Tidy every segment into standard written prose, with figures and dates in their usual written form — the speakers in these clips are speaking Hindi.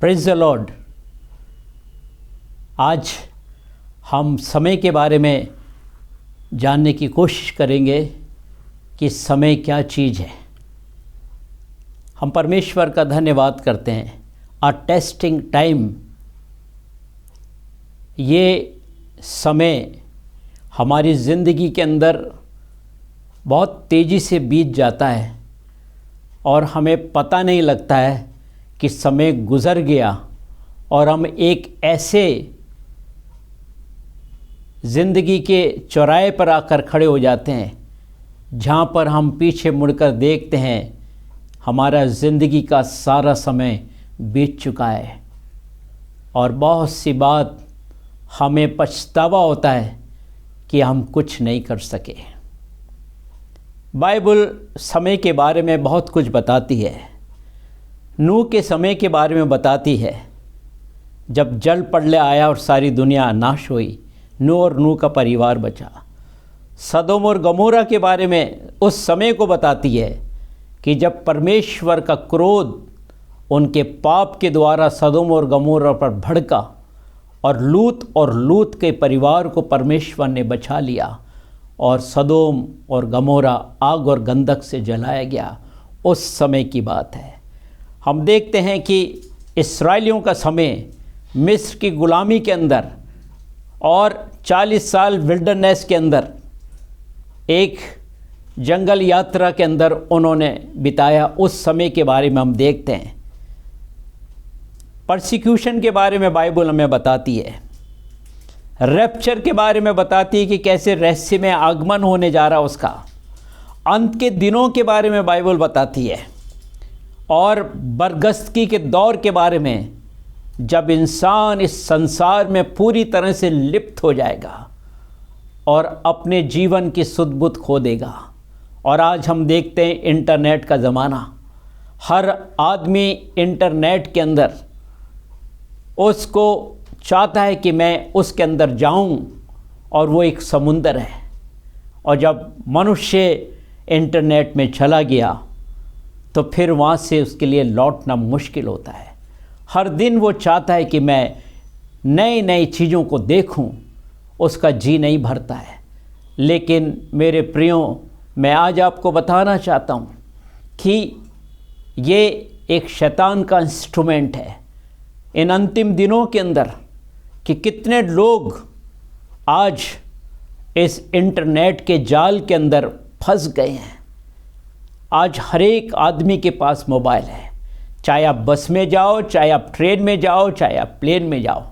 Praise the Lord. आज हम समय के बारे में जानने की कोशिश करेंगे कि समय क्या चीज़ है। हम परमेश्वर का धन्यवाद करते हैं। अ टेस्टिंग टाइम, ये समय हमारी ज़िंदगी के अंदर बहुत तेज़ी से बीत जाता है और हमें पता नहीं लगता है कि समय गुज़र गया और हम एक ऐसे ज़िंदगी के चौराहे पर आकर खड़े हो जाते हैं जहाँ पर हम पीछे मुड़कर देखते हैं हमारा ज़िंदगी का सारा समय बीत चुका है और बहुत सी बात हमें पछतावा होता है कि हम कुछ नहीं कर सके। बाइबल समय के बारे में बहुत कुछ बताती है। नूह के समय के बारे में बताती है, जब जल प्रलय आया और सारी दुनिया नाश हुई, नूह और नूह का परिवार बचा। सदोम और गमोरा के बारे में उस समय को बताती है कि जब परमेश्वर का क्रोध उनके पाप के द्वारा सदोम और गमोरा पर भड़का और लूत के परिवार को परमेश्वर ने बचा लिया और सदोम और गमोरा आग और गंधक से जलाया गया। उस समय की बात है। हम देखते हैं कि इस्राएलियों का समय मिस्र की गुलामी के अंदर और 40 साल विल्डरनेस के अंदर एक जंगल यात्रा के अंदर उन्होंने बिताया। उस समय के बारे में हम देखते हैं। परसिक्यूशन के बारे में बाइबल हमें बताती है। रैप्चर के बारे में बताती है कि कैसे रहस्य में आगमन होने जा रहा उसका। अंत के दिनों के बारे में बाइबल बताती है और बरगस्तगी के दौर के बारे में, जब इंसान इस संसार में पूरी तरह से लिप्त हो जाएगा और अपने जीवन की सुध बुध खो देगा। और आज हम देखते हैं इंटरनेट का ज़माना। हर आदमी इंटरनेट के अंदर उसको चाहता है कि मैं उसके अंदर जाऊं और वो एक समुंदर है। और जब मनुष्य इंटरनेट में चला गया तो फिर वहाँ से उसके लिए लौटना मुश्किल होता है। हर दिन वो चाहता है कि मैं नई नई चीज़ों को देखूं, उसका जी नहीं भरता है। लेकिन मेरे प्रियो, मैं आज आपको बताना चाहता हूँ कि ये एक शैतान का इंस्ट्रूमेंट है इन अंतिम दिनों के अंदर, कि कितने लोग आज इस इंटरनेट के जाल के अंदर फंस गए हैं। आज हर एक आदमी के पास मोबाइल है, चाहे आप बस में जाओ, चाहे आप ट्रेन में जाओ, चाहे आप प्लेन में जाओ,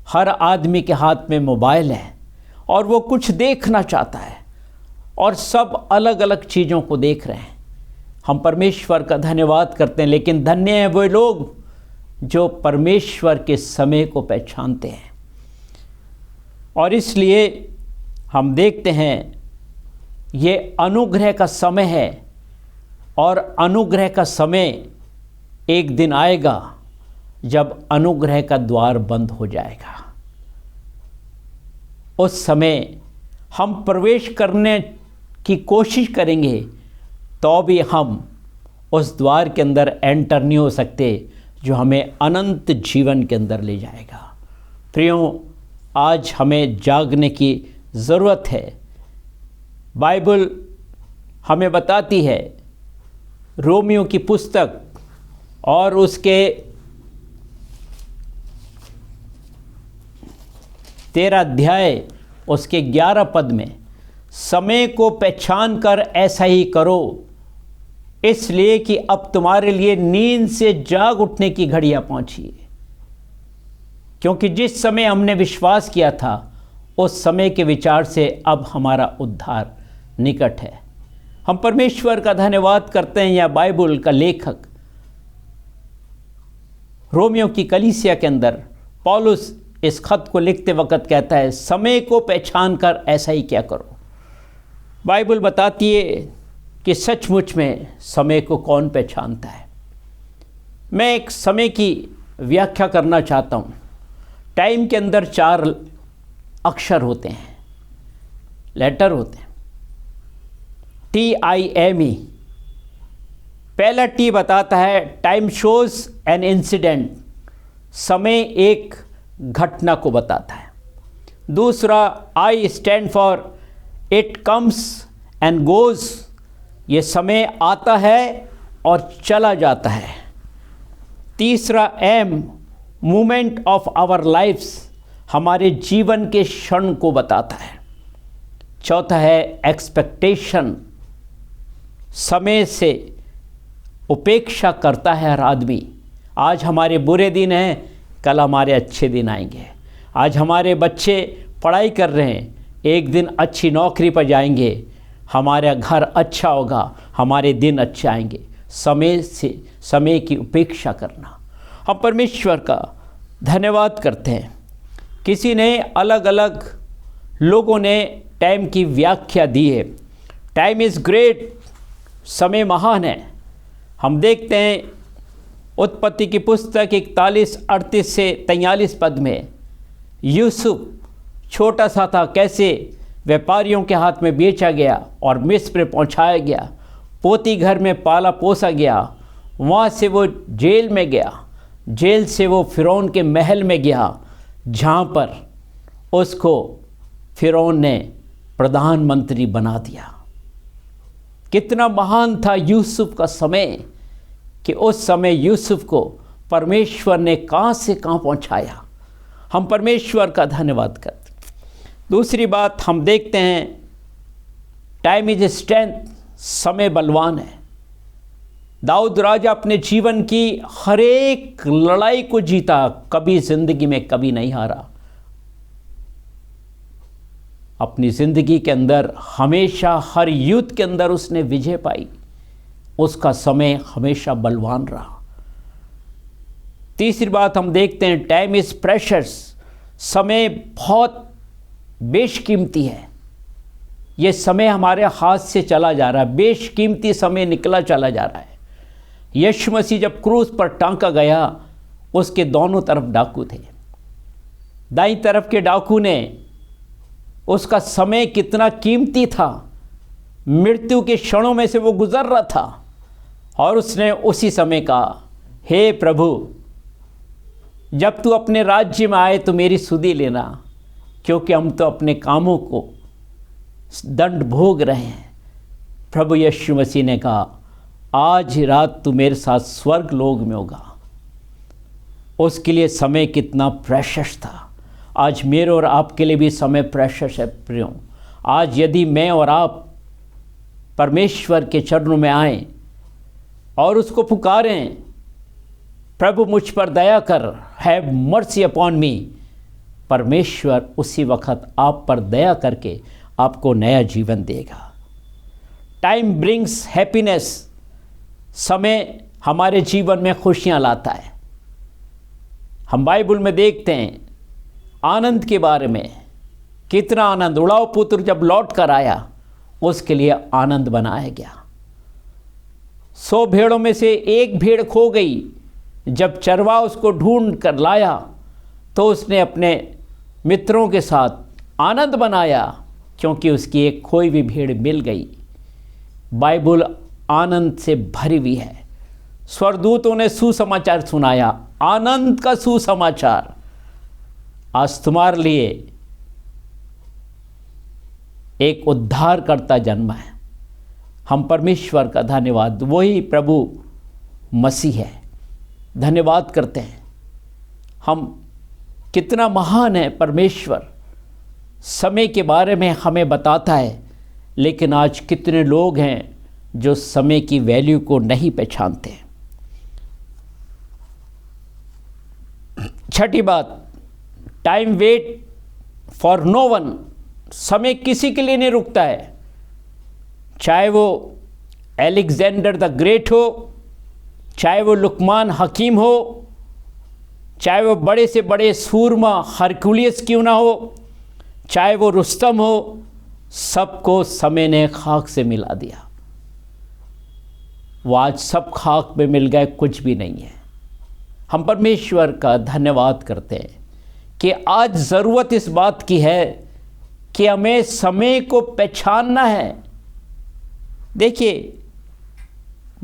हर आदमी के हाथ में मोबाइल है और वो कुछ देखना चाहता है और सब अलग अलग चीज़ों को देख रहे हैं। हम परमेश्वर का धन्यवाद करते हैं, लेकिन धन्य हैं वो लोग जो परमेश्वर के समय को पहचानते हैं। और इसलिए हम देखते हैं ये अनुग्रह का समय है और अनुग्रह का समय एक दिन आएगा जब अनुग्रह का द्वार बंद हो जाएगा। उस समय हम प्रवेश करने की कोशिश करेंगे तो भी हम उस द्वार के अंदर एंटर नहीं हो सकते जो हमें अनंत जीवन के अंदर ले जाएगा। प्रियो, आज हमें जागने की ज़रूरत है। बाइबल हमें बताती है, रोमियो की पुस्तक और उसके 13 अध्याय उसके 11 पद में, समय को पहचान कर ऐसा ही करो, इसलिए कि अब तुम्हारे लिए नींद से जाग उठने की घड़ियां पहुंची है। क्योंकि जिस समय हमने विश्वास किया था उस समय के विचार से अब हमारा उद्धार निकट है। हम परमेश्वर का धन्यवाद करते हैं। या बाइबल का लेखक रोमियो की कलीसिया के अंदर पौलुस इस खत को लिखते वक्त कहता है, समय को पहचान कर ऐसा ही क्या करो। बाइबल बताती है कि सचमुच में समय को कौन पहचानता है। मैं एक समय की व्याख्या करना चाहता हूँ। टाइम के अंदर 4 अक्षर होते हैं, लेटर होते हैं। TIME। पहला टी बताता है टाइम शोज एन इंसिडेंट समय एक घटना को बताता है। दूसरा, I stand for it comes and goes, ये समय आता है और चला जाता है। तीसरा, am moment of our lifes, हमारे जीवन के क्षण को बताता है। चौथा है एक्सपेक्टेशन, समय से उपेक्षा करता है हर आदमी। आज हमारे बुरे दिन हैं, कल हमारे अच्छे दिन आएंगे। आज हमारे बच्चे पढ़ाई कर रहे हैं, एक दिन अच्छी नौकरी पर जाएंगे, हमारा घर अच्छा होगा, हमारे दिन अच्छे आएंगे। समय की उपेक्षा करना। हम परमेश्वर का धन्यवाद करते हैं। किसी ने अलग अलग लोगों ने टाइम की व्याख्या दी है। टाइम इज़ ग्रेट, समय महान है। हम देखते हैं उत्पत्ति की पुस्तक 41:38 से 43 पद में, यूसुफ छोटा सा था, कैसे व्यापारियों के हाथ में बेचा गया और मिस्र पहुंचाया गया, पोती घर में पाला पोसा गया, वहाँ से वो जेल में गया, जेल से वो फ़िरौन के महल में गया, जहाँ पर उसको फ़िरौन ने प्रधानमंत्री बना दिया। कितना महान था यूसुफ का समय कि उस समय यूसुफ को परमेश्वर ने कहाँ से कहाँ पहुँचाया। हम परमेश्वर का धन्यवाद करते हैं। दूसरी बात हम देखते हैं, टाइम इज स्ट्रेंथ, समय बलवान है। दाऊद राजा अपने जीवन की हर एक लड़ाई को जीता, कभी ज़िंदगी में कभी नहीं हारा। अपनी ज़िंदगी के अंदर हमेशा हर युद्ध के अंदर उसने विजय पाई। उसका समय हमेशा बलवान रहा। तीसरी बात हम देखते हैं, टाइम इज़ प्रेशस, समय बहुत बेशकीमती है। ये समय हमारे हाथ से चला जा रहा है, बेशकीमती समय निकला चला जा रहा है। यीशु मसीह जब क्रूस पर टांका गया, उसके दोनों तरफ डाकू थे। दाईं तरफ के डाकू ने, उसका समय कितना कीमती था, मृत्यु के क्षणों में से वो गुजर रहा था, और उसने उसी समय कहा, हे प्रभु, जब तू अपने राज्य में आए तो मेरी सुधि लेना, क्योंकि हम तो अपने कामों को दंड भोग रहे हैं। प्रभु यीशु मसीह ने कहा, आज रात तू मेरे साथ स्वर्ग लोक में होगा। उसके लिए समय कितना प्रेशस था। आज मेरे और आपके लिए भी समय प्रेशस है प्रियो। आज यदि मैं और आप परमेश्वर के चरणों में आएं और उसको पुकारें, प्रभु मुझ पर दया कर, हैव मर्सी अपॉन मी, परमेश्वर उसी वक्त आप पर दया करके आपको नया जीवन देगा। टाइम ब्रिंग्स हैप्पीनेस, समय हमारे जीवन में खुशियां लाता है। हम बाइबल में देखते हैं आनंद के बारे में, कितना आनंद। उड़ाऊ पुत्र जब लौट कर आया, उसके लिए आनंद बनाया गया। 100 भेड़ों में से एक भेड़ खो गई। जब चरवा उसको ढूंढ कर लाया तो उसने अपने मित्रों के साथ आनंद बनाया, क्योंकि उसकी एक खोई हुई भेड़ मिल गई। बाइबल आनंद से भरी हुई है। स्वर्गदूतों ने सुसमाचार सुनाया, आनंद का सुसमाचार। आज तुम्हारे लिए एक उद्धारकर्ता जन्म है। हम परमेश्वर का धन्यवाद, वही प्रभु मसीह है, धन्यवाद करते हैं। हम कितना महान है परमेश्वर, समय के बारे में हमें बताता है, लेकिन आज कितने लोग हैं जो समय की वैल्यू को नहीं पहचानते। छठी बात, time wait for no one, समय किसी के लिए नहीं रुकता है। चाहे वो अलेक्जेंडर द ग्रेट हो, चाहे वो लुकमान हकीम हो, चाहे वो बड़े से बड़े सूरमा हरकुलियस क्यों ना हो, चाहे वो रुस्तम हो, सबको समय ने खाक से मिला दिया। वो आज सब खाक में मिल गए, कुछ भी नहीं है। हम परमेश्वर का धन्यवाद करते हैं कि आज ज़रूरत इस बात की है कि हमें समय को पहचानना है। देखिए,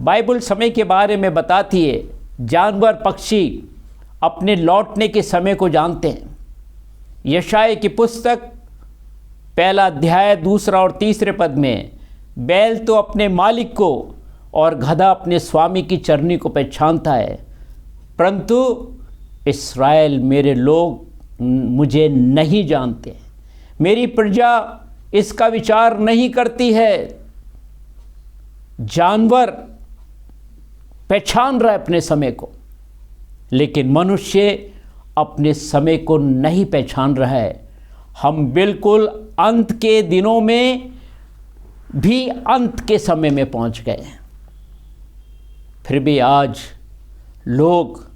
बाइबल समय के बारे में बताती है, जानवर पक्षी अपने लौटने के समय को जानते हैं। यशायाह की पुस्तक 1 अध्याय 2 और 3 पद में, बैल तो अपने मालिक को और गधा अपने स्वामी की चरनी को पहचानता है, परंतु इस्राएल मेरे लोग मुझे नहीं जानते, मेरी प्रजा इसका विचार नहीं करती है। जानवर पहचान रहा है अपने समय को, लेकिन मनुष्य अपने समय को नहीं पहचान रहा है। हम बिल्कुल अंत के दिनों में भी अंत के समय में पहुंच गए हैं, फिर भी आज लोग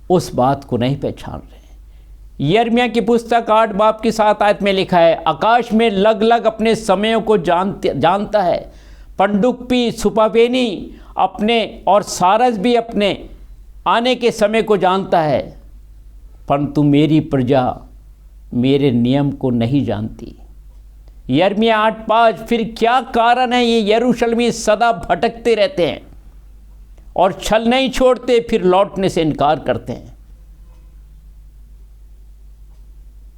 उस बात को नहीं पहचान रहे। यिर्मयाह की पुस्तक 8 बाब की 7 आयत में लिखा है, आकाश में लग अपने समयों को जानता है, पंडुक्पी सुपाबेनी अपने और सारस भी अपने आने के समय को जानता है, परंतु मेरी प्रजा मेरे नियम को नहीं जानती। यिर्मयाह 8:5, फिर क्या कारण है ये यरूशलेमी सदा भटकते रहते हैं और छल नहीं छोड़ते, फिर लौटने से इनकार करते हैं।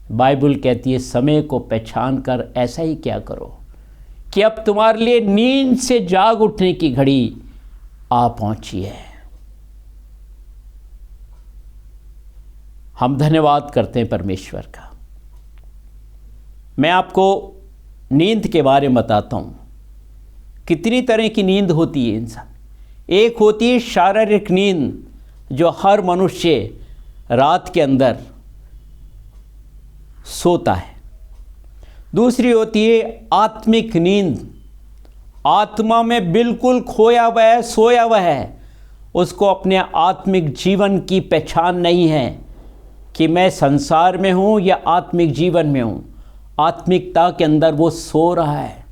बाइबल कहती है समय को पहचान कर ऐसा ही क्या करो कि अब तुम्हारे लिए नींद से जाग उठने की घड़ी आ पहुंची है। हम धन्यवाद करते हैं परमेश्वर का। मैं आपको नींद के बारे में बताता हूं। कितनी तरह की नींद होती है इंसान। एक होती है शारीरिक नींद, जो हर मनुष्य रात के अंदर सोता है। दूसरी होती है आत्मिक नींद, आत्मा में बिल्कुल खोया हुआ है, सोया हुआ है, उसको अपने आत्मिक जीवन की पहचान नहीं है कि मैं संसार में हूँ या आत्मिक जीवन में हूँ। आत्मिकता के अंदर वो सो रहा है।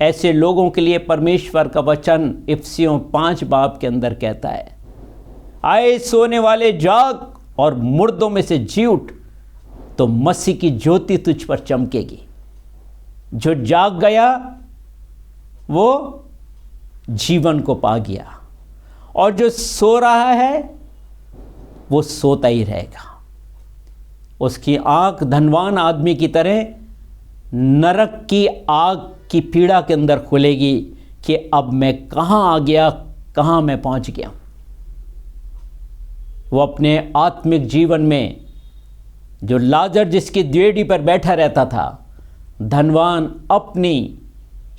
ऐसे लोगों के लिए परमेश्वर का वचन इफिसियों 5 बाब के अंदर कहता है, आए सोने वाले जाग और मुर्दों में से जी उठ, तो मसीह की ज्योति तुझ पर चमकेगी। जो जाग गया वो जीवन को पा गया, और जो सो रहा है वो सोता ही रहेगा। उसकी आंख धनवान आदमी की तरह नरक की आग की पीड़ा के अंदर खुलेगी कि अब मैं कहाँ आ गया, कहाँ मैं पहुँच गया। वो अपने आत्मिक जीवन में, जो लाजर जिसकी द्वेड़ी पर बैठा रहता था, धनवान अपनी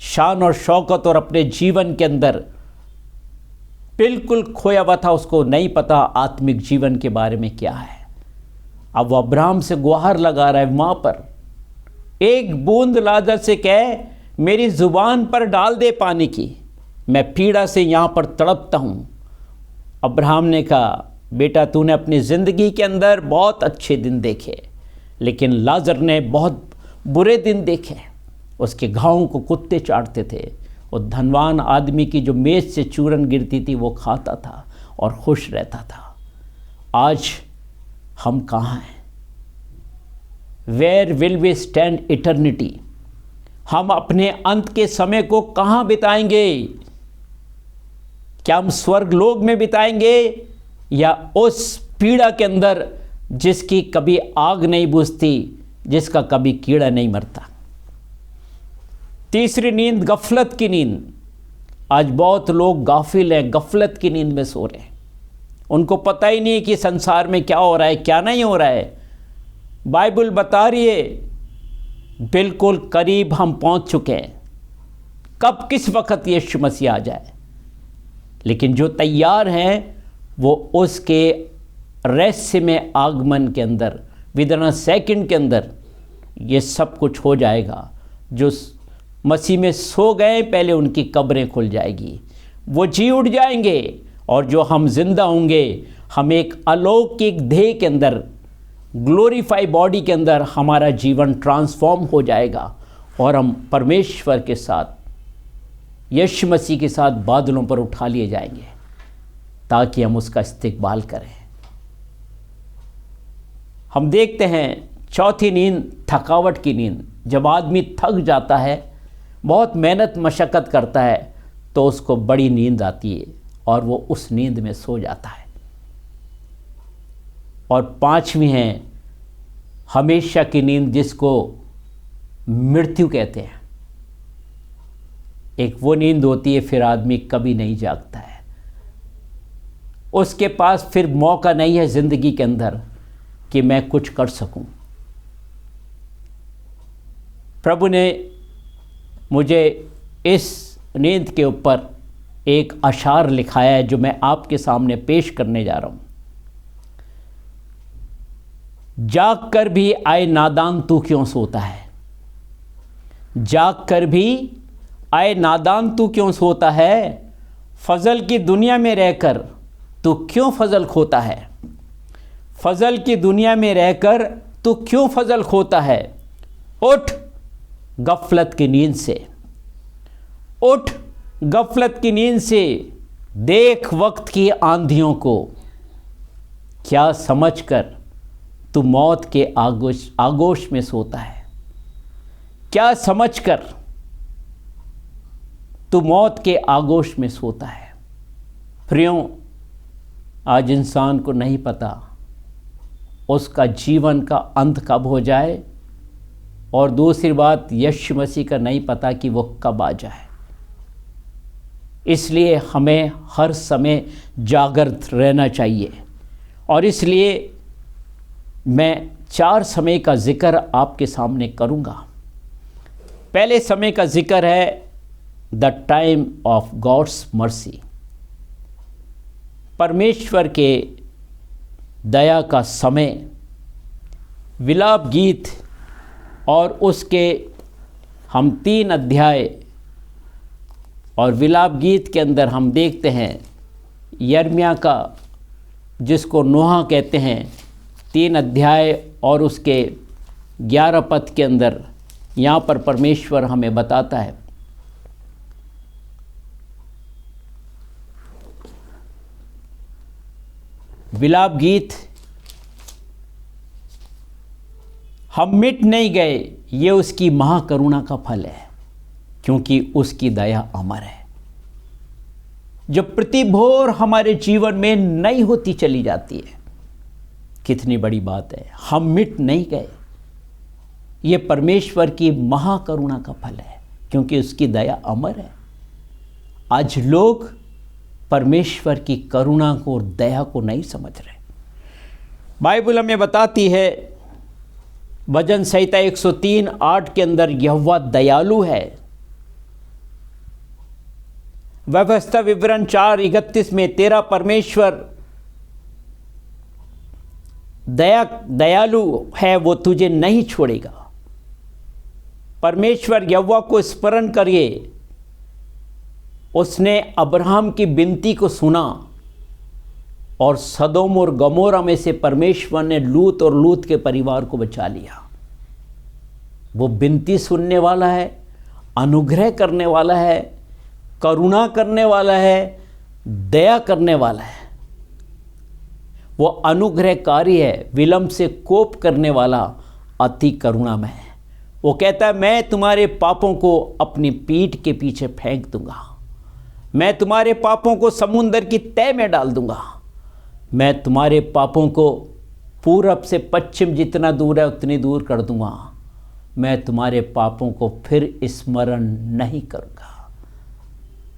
शान और शौकत और अपने जीवन के अंदर बिल्कुल खोया हुआ था, उसको नहीं पता आत्मिक जीवन के बारे में क्या है। अब वो अब्राहम से गुहार लगा रहा है, माँ पर एक बूंद लाजर से कहे मेरी जुबान पर डाल दे पानी की, मैं पीड़ा से यहाँ पर तड़पता हूँ। अब्राहम ने कहा, बेटा तूने अपनी ज़िंदगी के अंदर बहुत अच्छे दिन देखे, लेकिन लाजर ने बहुत बुरे दिन देखे। उसके घावों को कुत्ते चाटते थे। और धनवान आदमी की जो मेज से चूरन गिरती थी वो खाता था और खुश रहता था। आज हम कहाँ हैं? Where will we stand eternity? हम अपने अंत के समय को कहाँ बिताएंगे? क्या हम स्वर्ग लोक में बिताएंगे या उस पीड़ा के अंदर जिसकी कभी आग नहीं बुझती, जिसका कभी कीड़ा नहीं मरता? तीसरी नींद गफलत की नींद। आज बहुत लोग गाफिल हैं, गफलत की नींद में सो रहे हैं। उनको पता ही नहीं कि संसार में क्या हो रहा है, क्या नहीं हो रहा है। बाइबल बता रही है बिल्कुल करीब हम पहुंच चुके हैं, कब किस वक्त यीशु मसीह आ जाए। लेकिन जो तैयार हैं वो उसके रहस्यमय आगमन के अंदर विदिन अ सेकंड के अंदर ये सब कुछ हो जाएगा। जो मसीह में सो गए पहले उनकी कब्रें खुल जाएगी, वो जी उठ जाएंगे, और जो हम जिंदा होंगे हम एक अलौकिक देह के अंदर, ग्लोरीफाई बॉडी के अंदर हमारा जीवन ट्रांसफॉर्म हो जाएगा और हम परमेश्वर के साथ, यीशु मसीह के साथ बादलों पर उठा लिए जाएंगे ताकि हम उसका इस्तकबाल करें। हम देखते हैं चौथी नींद थकावट की नींद। जब आदमी थक जाता है, बहुत मेहनत मशक्क़त करता है, तो उसको बड़ी नींद आती है और वो उस नींद में सो जाता है। और पांचवी है हमेशा की नींद, जिसको मृत्यु कहते हैं। एक वो नींद होती है फिर आदमी कभी नहीं जागता है, उसके पास फिर मौका नहीं है ज़िंदगी के अंदर कि मैं कुछ कर सकूं। प्रभु ने मुझे इस नींद के ऊपर एक अशार लिखाया है जो मैं आपके सामने पेश करने जा रहा हूं। जाग कर भी आए नादान तू क्यों सोता है, जाग कर भी आए नादान तू क्यों सोता है, फजल की दुनिया में रहकर तू क्यों फजल खोता है, फजल की दुनिया में रहकर तू क्यों फजल खोता है। उठ गफलत की नींद से, उठ गफलत की नींद से, देख वक्त की आंधियों को, क्या समझकर तू मौत के आगोश में सोता है, क्या समझकर तू मौत के आगोश में सोता है। प्रियों, आज इंसान को नहीं पता उसका जीवन का अंत कब हो जाए, और दूसरी बात यीशु मसीह का नहीं पता कि वो कब आ जाए। इसलिए हमें हर समय जागृत रहना चाहिए, और इसलिए मैं 4 समय का जिक्र आपके सामने करूंगा। पहले समय का जिक्र है the time of God's mercy, परमेश्वर के दया का समय। विलाप गीत और उसके हम 3 अध्याय, और विलाप गीत के अंदर हम देखते हैं यिर्मयाह का, जिसको नोहा कहते हैं, 3 अध्याय और उसके 11 पद के अंदर यहाँ पर परमेश्वर हमें बताता है। विलाप गीत, हम मिट नहीं गए, ये उसकी महाकरुणा का फल है, क्योंकि उसकी दया अमर है। जब प्रतिभोर हमारे जीवन में नई होती चली जाती है, कितनी बड़ी बात है। हम मिट नहीं गए, ये परमेश्वर की महाकरुणा का फल है, क्योंकि उसकी दया अमर है। आज लोग परमेश्वर की करुणा को और दया को नहीं समझ रहे। बाइबल हमें बताती है भजन संहिता 103:8 के अंदर, यहोवा दयालु है। व्यवस्था विवरण 4:31 में, तेरा परमेश्वर दयालु है, वो तुझे नहीं छोड़ेगा। परमेश्वर यहोवा को स्मरण करिए, उसने अब्राहम की विनती को सुना, और सदोम और गमोरा में से परमेश्वर ने लूत और लूत के परिवार को बचा लिया। वो विनती सुनने वाला है, अनुग्रह करने वाला है, करुणा करने वाला है, दया करने वाला है। वो अनुग्रहकारी है, विलंब से कोप करने वाला, अति करुणामय है। वो कहता है, मैं तुम्हारे पापों को अपनी पीठ के पीछे फेंक दूंगा, मैं तुम्हारे पापों को समुंदर की तह में डाल दूंगा, मैं तुम्हारे पापों को पूरब से पश्चिम जितना दूर है उतनी दूर कर दूंगा, मैं तुम्हारे पापों को फिर स्मरण नहीं करूंगा।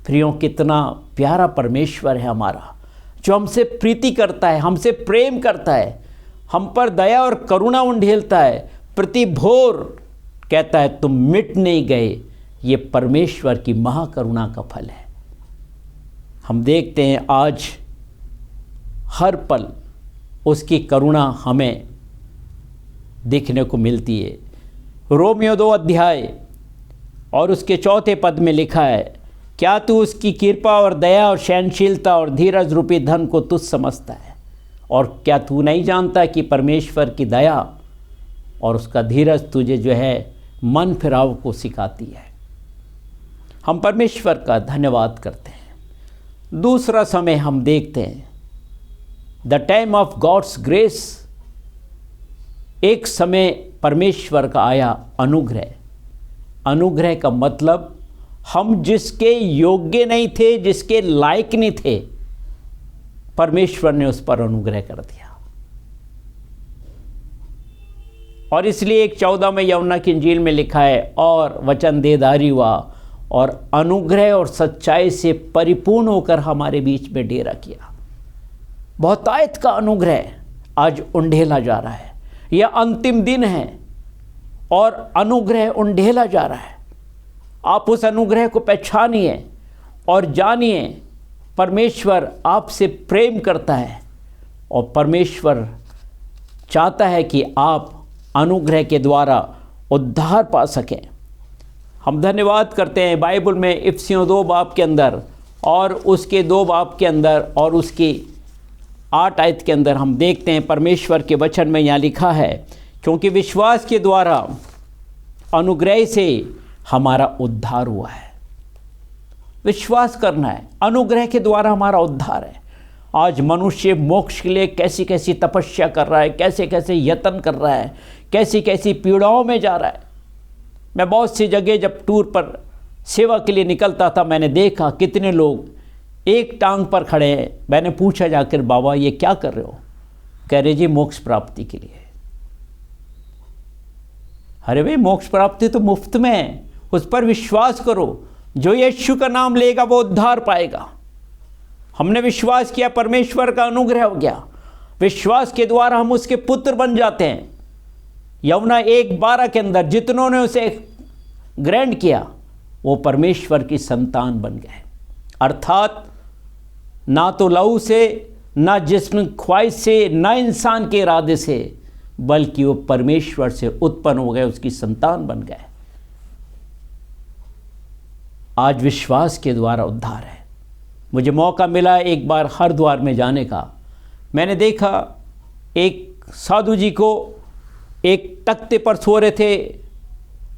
प्रियों, कितना प्यारा परमेश्वर है हमारा, जो हमसे प्रीति करता है, हमसे प्रेम करता है, हम पर दया और करुणा उंडेलता है। प्रति भोर कहता है, तुम मिट नहीं गए, ये परमेश्वर की महाकरुणा का फल है। हम देखते हैं आज हर पल उसकी करुणा हमें देखने को मिलती है। रोमियो 2 अध्याय और उसके 4 पद में लिखा है, क्या तू उसकी कृपा और दया और सहनशीलता और धीरज रूपी धन को तुच्छ समझता है, और क्या तू नहीं जानता कि परमेश्वर की दया और उसका धीरज तुझे जो है मन फिराव को सिखाती है। हम परमेश्वर का धन्यवाद करते हैं। दूसरा समय हम देखते हैं the time of God's grace. एक समय परमेश्वर का आया अनुग्रह। अनुग्रह का मतलब हम जिसके योग्य नहीं थे, जिसके लायक नहीं थे, परमेश्वर ने उस पर अनुग्रह कर दिया। और इसलिए एक 14 में यूहन्ना की इंजील में लिखा है, और वचन देहधारी हुआ और अनुग्रह और सच्चाई से परिपूर्ण होकर हमारे बीच में डेरा किया। बहुतायत का अनुग्रह आज उंडेला जा रहा है। यह अंतिम दिन है और अनुग्रह उंडेला जा रहा है। आप उस अनुग्रह को पहचानिए और जानिए परमेश्वर आपसे प्रेम करता है और परमेश्वर चाहता है कि आप अनुग्रह के द्वारा उद्धार पा सकें। हम धन्यवाद करते हैं बाइबल में इफिसियों 2 बाब के अंदर और उसके 2 बाब के अंदर और उसकी 8 आयत के अंदर हम देखते हैं परमेश्वर के वचन में यहाँ लिखा है, क्योंकि विश्वास के द्वारा अनुग्रह से हमारा उद्धार हुआ है। विश्वास करना है, अनुग्रह के द्वारा हमारा उद्धार है। आज मनुष्य मोक्ष के लिए कैसी कैसी तपस्या कर रहा है, कैसे कैसे यत्न कर रहा है, कैसी कैसी पीड़ाओं में जा रहा है। मैं बहुत सी जगह जब टूर पर सेवा के लिए निकलता था, मैंने देखा कितने लोग एक टांग पर खड़े हैं। मैंने पूछा जाकर, बाबा ये क्या कर रहे हो? कह रहे जी मोक्ष प्राप्ति के लिए। अरे भाई, मोक्ष प्राप्ति तो मुफ्त में है, उस पर विश्वास करो। जो यीशु का नाम लेगा वो उद्धार पाएगा। हमने विश्वास किया, परमेश्वर का अनुग्रह हो गया। विश्वास के द्वारा हम उसके पुत्र बन जाते हैं। यूहन्ना 1:12 के अंदर जितनों ने उसे ग्रहण किया वो परमेश्वर की संतान बन गए। अर्थात ना तो लहू से, ना जिस्म ख्वाहिश से, ना इंसान के इरादे से, बल्कि वो परमेश्वर से उत्पन्न हो गए, उसकी संतान बन गए। आज विश्वास के द्वारा उद्धार है। मुझे मौका मिला एक बार हरिद्वार में जाने का। मैंने देखा एक साधु जी को एक तख्ते पर सो रहे थे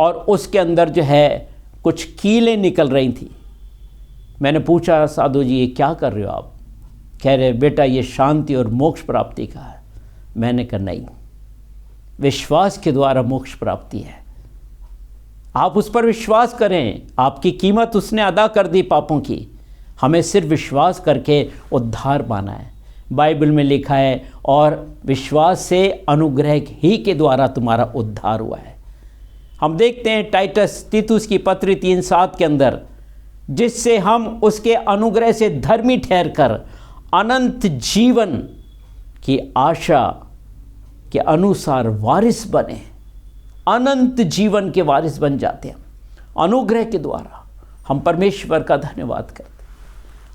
और उसके अंदर जो है कुछ कीलें निकल रही थी। मैंने पूछा, साधु जी ये क्या कर रहे हो आप? कह रहे, बेटा ये शांति और मोक्ष प्राप्ति का है। मैंने कहा नहीं, विश्वास के द्वारा मोक्ष प्राप्ति है। आप उस पर विश्वास करें, आपकी कीमत उसने अदा कर दी पापों की। हमें सिर्फ विश्वास करके उद्धार पाना है। बाइबल में लिखा है, और विश्वास से अनुग्रह ही के द्वारा तुम्हारा उद्धार हुआ है। हम देखते हैं तीतुस की पत्री 3:7 के अंदर, जिससे हम उसके अनुग्रह से धर्मी ठहरकर अनंत जीवन की आशा के अनुसार वारिस बने। अनंत जीवन के वारिस बन जाते हैं अनुग्रह के द्वारा। हम परमेश्वर का धन्यवाद करते हैं।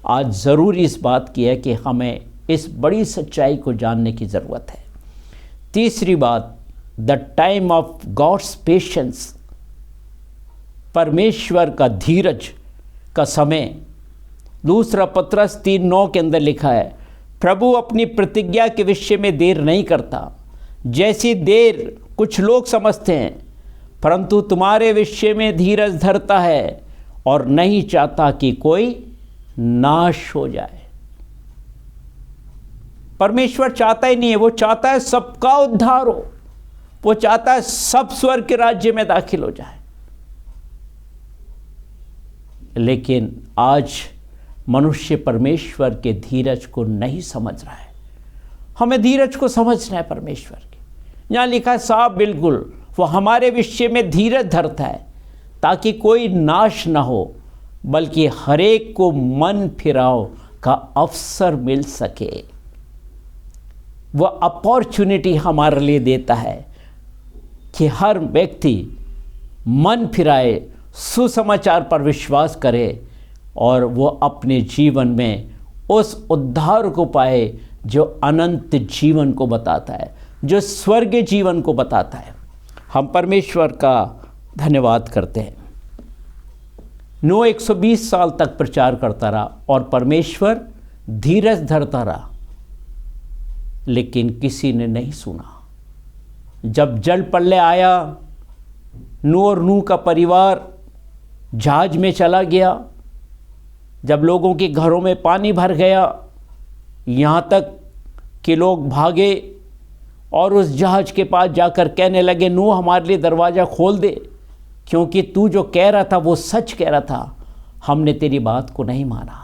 आज ज़रूरी इस बात की है कि हमें इस बड़ी सच्चाई को जानने की ज़रूरत है। तीसरी बात, the time of God's patience, परमेश्वर का धीरज का समय। दूसरा पत्रस 3:9 के अंदर लिखा है, प्रभु अपनी प्रतिज्ञा के विषय में देर नहीं करता, जैसी देर कुछ लोग समझते हैं, परंतु तुम्हारे विषय में धीरज धरता है और नहीं चाहता कि कोई नाश हो जाए। परमेश्वर चाहता ही नहीं है, वो चाहता है सबका उद्धार हो। वो चाहता है सब स्वर्ग के राज्य में दाखिल हो जाए। लेकिन आज मनुष्य परमेश्वर के धीरज को नहीं समझ रहा है। हमें धीरज को समझना है परमेश्वर के। यहाँ लिखा है साफ बिल्कुल, वो हमारे विषय में धीरज धरता है ताकि कोई नाश ना हो, बल्कि हरेक को मन फिराव का अवसर मिल सके। वह अपॉर्चुनिटी हमारे लिए देता है कि हर व्यक्ति मन फिराए, सुसमाचार पर विश्वास करे और वो अपने जीवन में उस उद्धार को पाए जो अनंत जीवन को बताता है, जो स्वर्गीय जीवन को बताता है। हम परमेश्वर का धन्यवाद करते हैं। नूह 120 साल तक प्रचार करता रहा और परमेश्वर धीरज धरता रहा, लेकिन किसी ने नहीं सुना। जब जल प्रलय आया, नूह और नूह का परिवार जहाज में चला गया। जब लोगों के घरों में पानी भर गया, यहाँ तक कि लोग भागे और उस जहाज के पास जाकर कहने लगे, नूह हमारे लिए दरवाज़ा खोल दे, क्योंकि तू जो कह रहा था वो सच कह रहा था, हमने तेरी बात को नहीं माना।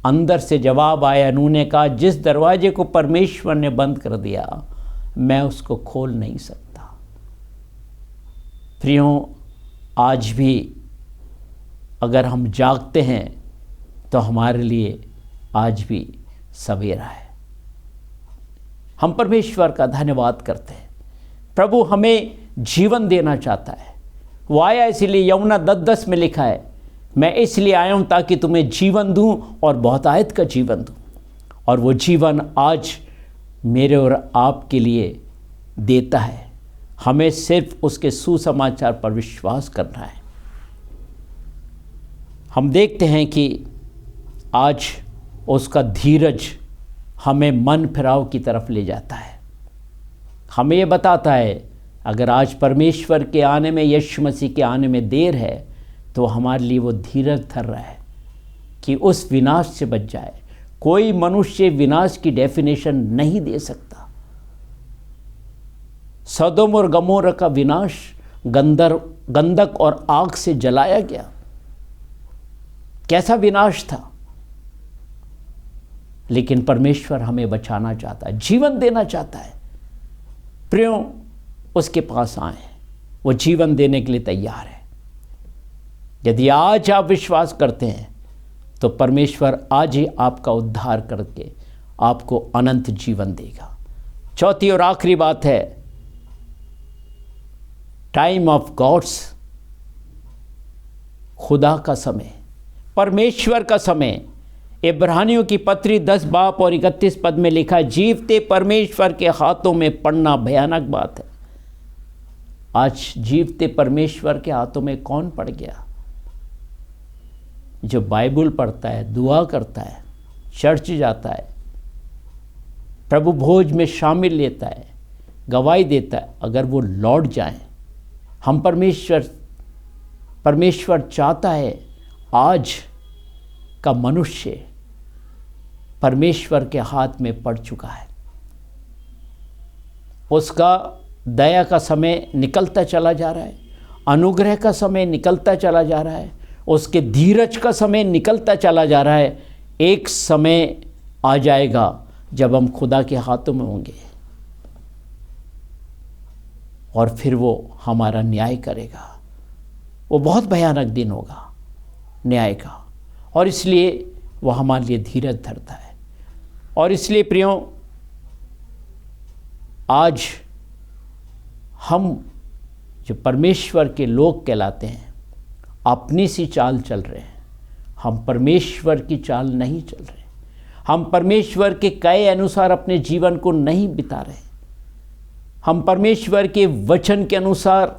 अंदर से जवाब आया, नूह ने कहा, जिस दरवाजे को परमेश्वर ने बंद कर दिया मैं उसको खोल नहीं सकता। प्रियों, आज भी अगर हम जागते हैं तो हमारे लिए आज भी सवेरा है। हम परमेश्वर का धन्यवाद करते हैं। प्रभु हमें जीवन देना चाहता है। वो आया इसलिए, यूहन्ना 10:10 में लिखा है, मैं इसलिए आया हूँ ताकि तुम्हें जीवन दूँ और बहुतायत का जीवन दूँ। और वो जीवन आज मेरे और आपके लिए देता है। हमें सिर्फ उसके सुसमाचार पर विश्वास करना है। हम देखते हैं कि आज उसका धीरज हमें मन फिराव की तरफ ले जाता है। हमें ये बताता है अगर आज परमेश्वर के आने में, यीशु मसीह के आने में देर है, तो हमारे लिए वो धीरज धर रहा है कि उस विनाश से बच जाए। कोई मनुष्य विनाश की डेफिनेशन नहीं दे सकता। सदोम और गमोरा का विनाश गंधक और आग से जलाया गया। कैसा विनाश था! लेकिन परमेश्वर हमें बचाना चाहता है, जीवन देना चाहता है। प्रियों, उसके पास आए, वो जीवन देने के लिए तैयार है। यदि आज आप विश्वास करते हैं तो परमेश्वर आज ही आपका उद्धार करके आपको अनंत जीवन देगा। चौथी और आखिरी बात है टाइम ऑफ गॉड्स, खुदा का समय, परमेश्वर का समय। इब्रानियों की पत्री 10 बाब और 31 पद में लिखा, जीवते परमेश्वर के हाथों में पड़ना भयानक बात है। आज जीवते परमेश्वर के हाथों में कौन पड़ गया? जो बाइबल पढ़ता है, दुआ करता है, चर्च जाता है, प्रभु भोज में शामिल लेता है, गवाही देता है, अगर वो लौट जाएं, हम परमेश्वर चाहता है आज का मनुष्य परमेश्वर के हाथ में पड़ चुका है। उसका दया का समय निकलता चला जा रहा है, अनुग्रह का समय निकलता चला जा रहा है, उसके धीरज का समय निकलता चला जा रहा है। एक समय आ जाएगा जब हम खुदा के हाथों में होंगे और फिर वो हमारा न्याय करेगा। वो बहुत भयानक दिन होगा न्याय का, और इसलिए वो हमारे लिए धीरज धरता है। और इसलिए प्रियों, आज हम जो परमेश्वर के लोग कहलाते हैं अपनी सी चाल चल रहे हैं। हम परमेश्वर की चाल नहीं चल रहे। हम परमेश्वर के कहे अनुसार अपने जीवन को नहीं बिता रहे। हम परमेश्वर के वचन के अनुसार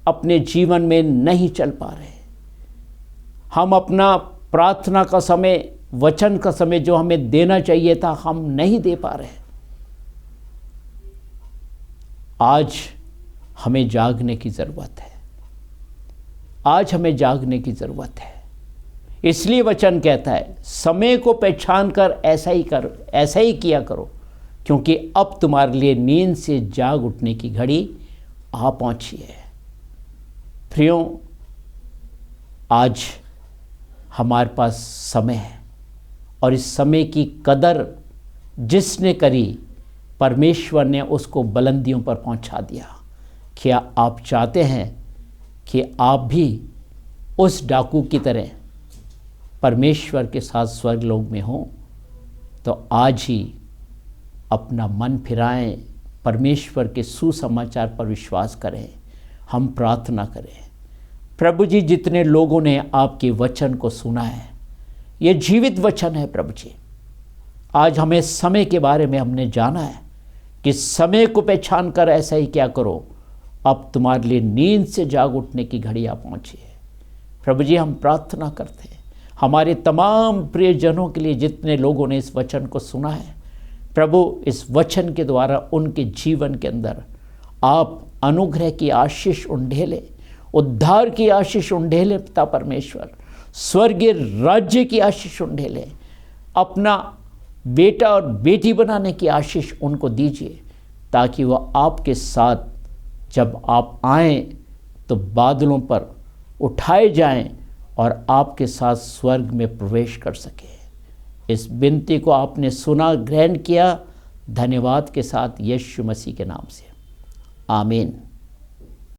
अपने जीवन में नहीं चल पा रहे। हम अपना प्रार्थना का समय, वचन का समय जो हमें देना चाहिए था, हम नहीं दे पा रहे। आज हमें जागने की ज़रूरत है। आज हमें जागने की ज़रूरत है। इसलिए वचन कहता है, समय को पहचान कर ऐसा ही किया करो, क्योंकि अब तुम्हारे लिए नींद से जाग उठने की घड़ी आ पहुंची है। प्रियों, आज हमारे पास समय है, और इस समय की कदर जिसने करी, परमेश्वर ने उसको बुलंदियों पर पहुंचा दिया। क्या आप चाहते हैं कि आप भी उस डाकू की तरह परमेश्वर के साथ स्वर्गलोक में हों? तो आज ही अपना मन फिराएं, परमेश्वर के सुसमाचार पर विश्वास करें। हम प्रार्थना करें। प्रभु जी, जितने लोगों ने आपके वचन को सुना है, ये जीवित वचन है प्रभु जी। आज हमें समय के बारे में हमने जाना है कि समय को पहचान कर ऐसा ही क्या करो, अब तुम्हारे लिए नींद से जाग उठने की घड़ी आ पहुंची है। प्रभु जी, हम प्रार्थना करते हैं हमारे तमाम प्रियजनों के लिए, जितने लोगों ने इस वचन को सुना है। प्रभु, इस वचन के द्वारा उनके जीवन के अंदर आप अनुग्रह की आशीष उंडेले, उद्धार की आशीष उंडेले पिता परमेश्वर, स्वर्गीय राज्य की आशीष उंडेले, अपना बेटा और बेटी बनाने की आशीष उनको दीजिए, ताकि वह आपके साथ जब आप आएँ तो बादलों पर उठाए जाएं और आपके साथ स्वर्ग में प्रवेश कर सके। इस विनती को आपने सुना, ग्रहण किया, धन्यवाद के साथ यीशु मसीह के नाम से, आमीन।